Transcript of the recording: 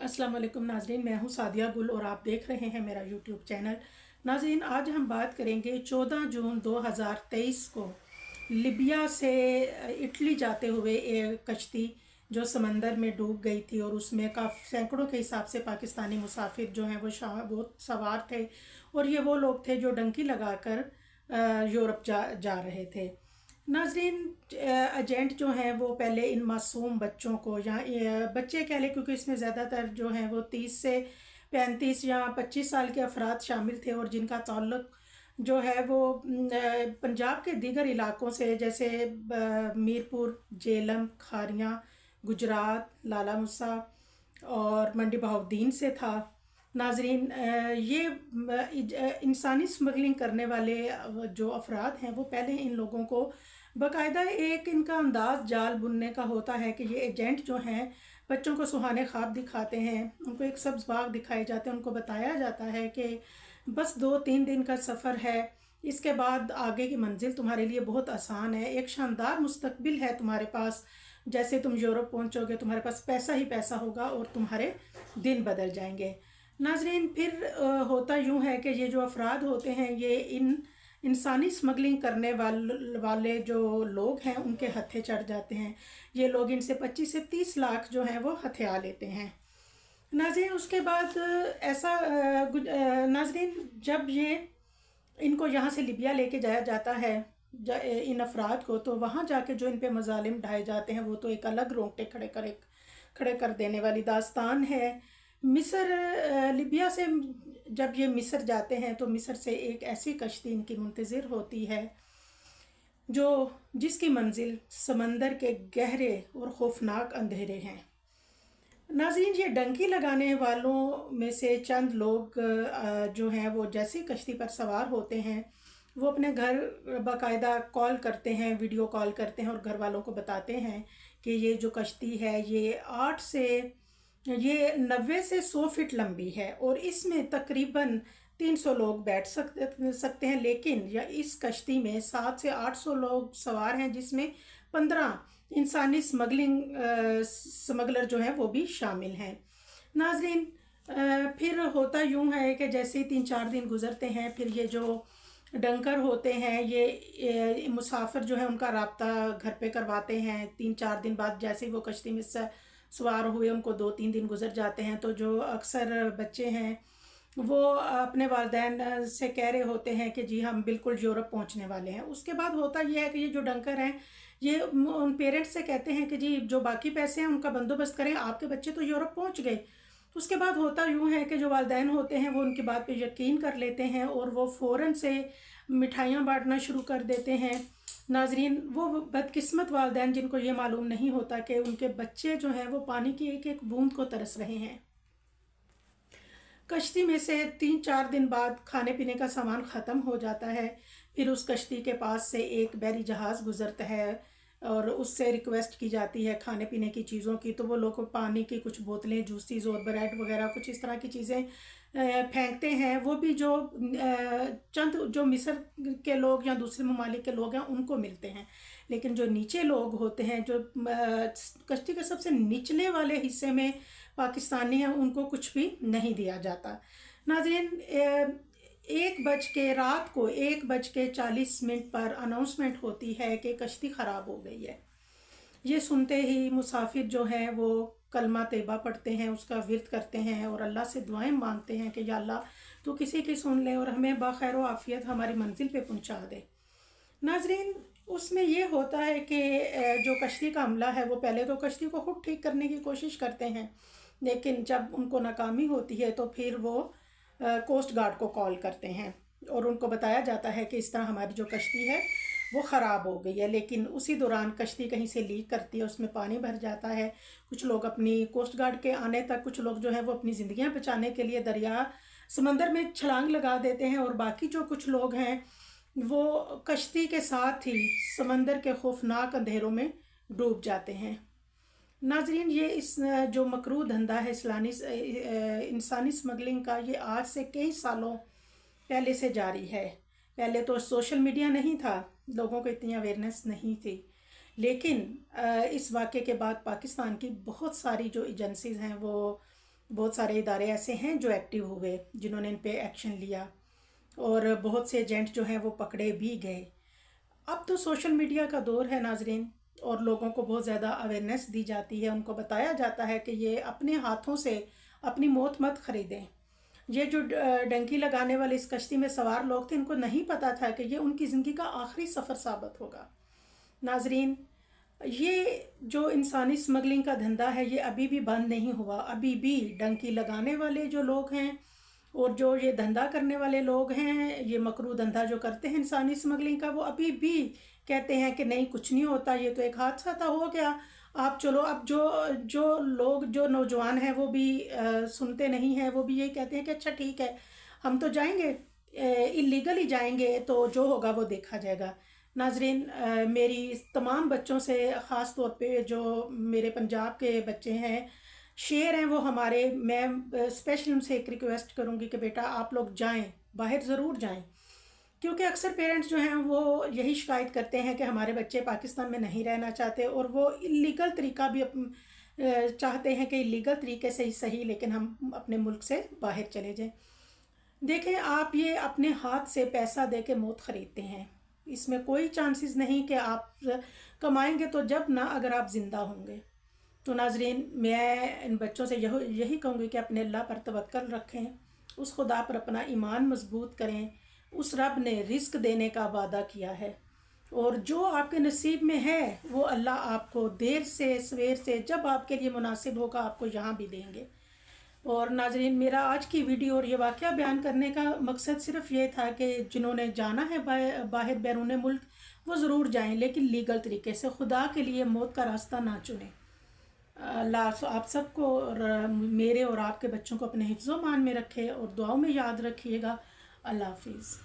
अस्सलाम वालेकुम नाजरीन, मैं हूं सादिया गुल और आप देख रहे हैं मेरा यूट्यूब चैनल। नाजरीन, आज हम बात करेंगे 14 जून 2023 को लिबिया से इटली जाते हुए एक कश्ती जो समंदर में डूब गई थी और उसमें काफ़ी सैकड़ों के हिसाब से पाकिस्तानी मुसाफिर जो हैं वो सवार थे। और ये वो लोग थे जो डंकी लगाकर यूरोप जा रहे थे। नाजरीन, एजेंट जो हैं वो पहले इन मासूम बच्चों को, या बच्चे कह लें क्योंकि इसमें ज़्यादातर जो हैं वो 30 से 35 या 25 साल के अफराद शामिल थे और जिनका ताल्लुक जो है वो पंजाब के दीगर इलाकों से, जैसे मीरपुर, जेलम, खारियाँ, गुजरात, लाला मुसा और मंडी बहाउद्दीन से था। नाजरीन, ये इंसानी स्मगलिंग करने वाले जो अफराद हैं वो पहले इन लोगों को बाकायदा एक इनका अंदाज जाल बुनने का होता है कि ये एजेंट जो हैं बच्चों को सुहाने ख्वाब दिखाते हैं, उनको एक सब्ज़ बाग दिखाए जाते हैं, उनको बताया जाता है कि बस 2-3 दिन का सफ़र है, इसके बाद आगे की मंजिल तुम्हारे लिए बहुत आसान है, एक शानदार मुस्तकबिल है तुम्हारे पास। जैसे तुम यूरोप पहुंचोगे तुम्हारे पास पैसा ही पैसा होगा और तुम्हारे दिन बदल जाएंगे। नाजरीन, फिर होता यूँ है कि ये जो अफराद होते हैं ये इन इंसानी स्मगलिंग करने वाले जो लोग हैं उनके हत्थे चढ़ जाते हैं। ये लोग इनसे 25 से 30 लाख जो हैं वो हथिया लेते हैं। नाजरीन, उसके बाद नाजरीन, जब ये इनको यहाँ से लिबिया लेके जाया जाता है इन अफराद को, तो वहाँ जाके जो इन पे मजालिम ढाए जाते हैं वो तो एक अलग रोंगटे खड़े कर देने वाली दास्तान है। लिबिया से जब ये मिस्र जाते हैं तो मिस्र से एक ऐसी कश्ती इनकी मुंतज़िर होती है जिसकी मंजिल समंदर के गहरे और खौफनाक अंधेरे हैं। नाज़रीन, ये डंकी लगाने वालों में से चंद लोग जो हैं वो जैसे कश्ती पर सवार होते हैं वो अपने घर बाकायदा कॉल करते हैं, वीडियो कॉल करते हैं और घर वालों को बताते हैं कि ये जो कश्ती है ये 90 से 100 फीट लंबी है और इसमें तकरीबन 300 लोग बैठ सकते हैं, लेकिन इस कश्ती में 700 से 800 लोग सवार हैं, जिसमें 15 इंसानी स्मगलर जो हैं वो भी शामिल हैं। नाजरीन, फिर होता यूँ है कि जैसे ही 3-4 दिन गुजरते हैं फिर ये जो डंकर होते हैं ये मुसाफिर जो है उनका राब्ता घर पे करवाते हैं। 3-4 दिन बाद जैसे ही वो कश्ती में सवार हुए उनको 2-3 दिन गुजर जाते हैं तो जो अक्सर बच्चे हैं वो अपने वालिदैन से कह रहे होते हैं कि जी हम बिल्कुल यूरोप पहुंचने वाले हैं। उसके बाद होता ये है कि ये जो डंकर हैं ये उन पेरेंट्स से कहते हैं कि जी जो बाकी पैसे हैं उनका बंदोबस्त करें, आपके बच्चे तो यूरोप पहुंच गए। उसके बाद होता यूँ है कि जो वालिदैन होते हैं वो उनकी बात पे यकीन कर लेते हैं और वो फ़ौरन से मिठाइयाँ बांटना शुरू कर देते हैं। नाजरीन, वो बदकिस्मत वालिदैन जिनको ये मालूम नहीं होता कि उनके बच्चे जो हैं वो पानी की एक एक बूंद को तरस रहे हैं। कश्ती में से 3-4 दिन बाद खाने पीने का सामान ख़त्म हो जाता है। फिर उस कश्ती के पास से एक बहरी जहाज़ गुज़रता है और उससे रिक्वेस्ट की जाती है खाने पीने की चीज़ों की, तो वो लोग पानी की कुछ बोतलें, जूसीज और ब्रेड वगैरह कुछ इस तरह की चीज़ें फेंकते हैं। वो भी जो चंद जो मिस्र के लोग या दूसरे ममालिक के लोग हैं उनको मिलते हैं, लेकिन जो नीचे लोग होते हैं जो कश्ती के सबसे निचले वाले हिस्से में पाकिस्तानी हैं उनको कुछ भी नहीं दिया जाता। नाज़रीन, रात को 1:40 पर अनाउंसमेंट होती है कि कश्ती ख़राब हो गई है। ये सुनते ही मुसाफिर जो हैं वो कलमा तैयबा पढ़ते हैं, उसका विर्द करते हैं और अल्लाह से दुआएं मांगते हैं कि या अल्लाह तू किसी की सुन ले और हमें बाखैर आफियत हमारी मंजिल पे पहुंचा दे। नाजरीन, उसमें ये होता है कि जो कश्ती का अमला है वो पहले तो कश्ती को खुद ठीक करने की कोशिश करते हैं, लेकिन जब उनको नाकामी होती है तो फिर वो कोस्ट गार्ड को कॉल करते हैं और उनको बताया जाता है कि इस तरह हमारी जो कश्ती है वो ख़राब हो गई है। लेकिन उसी दौरान कश्ती कहीं से लीक करती है, उसमें पानी भर जाता है। कुछ लोग अपनी कोस्ट गार्ड के आने तक कुछ लोग जो है वो अपनी ज़िंदगियां बचाने के लिए समंदर में छलांग लगा देते हैं और बाकी जो कुछ लोग हैं वो कश्ती के साथ ही समंदर के खौफनाक अंधेरों में डूब जाते हैं। नाजरीन, ये इस जो मकरूह धंधा है इंसानी स्मगलिंग का, ये आज से कई सालों पहले से जारी है। पहले तो सोशल मीडिया नहीं था, लोगों को इतनी अवेयरनेस नहीं थी, लेकिन इस वाक़े के बाद पाकिस्तान की बहुत सारी जो एजेंसीज़ हैं वो بہت سارے ادارے ایسے ہیں جو ایکٹیو ہوئے، جنہوں نے ان پہ ایکشن لیا، اور بہت سے ایجنٹ جو ہیں وہ پکڑے بھی گئے۔ اب تو سوشل میڈیا کا دور ہے ناظرین، اور لوگوں کو بہت زیادہ اویئرنیس دی جاتی ہے، ان کو بتایا جاتا ہے کہ یہ اپنے ہاتھوں سے اپنی موت مت خریدیں۔ یہ جو ڈنکی لگانے والے اس کشتی میں سوار لوگ تھے، ان کو نہیں پتا تھا کہ یہ ان کی زندگی کا آخری سفر ثابت ہوگا۔ ناظرین، یہ جو انسانی سمگلنگ کا دھندا ہے یہ ابھی بھی بند نہیں ہوا، ابھی بھی ڈنکی لگانے والے جو لوگ ہیں اور جو یہ دھندا کرنے والے لوگ ہیں، یہ مکروہ دھندا جو کرتے ہیں انسانی سمگلنگ کا، وہ ابھی بھی کہتے ہیں کہ نہیں کچھ نہیں ہوتا، یہ تو ایک حادثہ تھا، ہو گیا۔ آپ چلو، اب جو لوگ، جو نوجوان ہیں وہ بھی سنتے نہیں ہیں، وہ بھی یہی کہتے ہیں کہ اچھا ٹھیک ہے، ہم تو جائیں گے، اللیگل ہی جائیں گے، تو جو ہوگا وہ دیکھا جائے گا۔ ناظرین، میری تمام بچوں سے، خاص طور پہ جو میرے پنجاب کے بچے ہیں، شیر ہیں وہ ہمارے، میں اسپیشل ان سے ایک ریکویسٹ کروں گی کہ بیٹا آپ لوگ جائیں، باہر ضرور جائیں، کیونکہ اکثر پیرنٹس جو ہیں وہ یہی شکایت کرتے ہیں کہ ہمارے بچے پاکستان میں نہیں رہنا چاہتے، اور وہ اللیگل طریقہ بھی چاہتے ہیں کہ اللیگل طریقے سے ہی صحیح، لیکن ہم اپنے ملک سے باہر چلے جائیں۔ دیکھیں، آپ یہ اپنے ہاتھ سے پیسہ دے کے موت خریدتے ہیں، اس میں کوئی چانسز نہیں کہ آپ کمائیں گے تو جب نہ اگر آپ زندہ ہوں گے۔ تو ناظرین، میں ان بچوں سے یہی کہوں گی کہ اپنے اللہ پر توکل رکھیں، اس خدا پر اپنا ایمان مضبوط کریں، اس رب نے رزق دینے کا وعدہ کیا ہے، اور جو آپ کے نصیب میں ہے وہ اللہ آپ کو دیر سے سویر سے جب آپ کے لیے مناسب ہوگا آپ کو یہاں بھی دیں گے۔ اور ناظرین، میرا آج کی ویڈیو اور یہ واقعہ بیان کرنے کا مقصد صرف یہ تھا کہ جنہوں نے جانا ہے باہر بیرون ملک وہ ضرور جائیں، لیکن لیگل طریقے سے، خدا کے لیے موت کا راستہ نہ چنیں۔ اللہ آپ سب کو اور میرے اور آپ کے بچوں کو اپنے حفظ و امان میں رکھے، اور دعاؤں میں یاد رکھیے گا۔ اللہ حافظ۔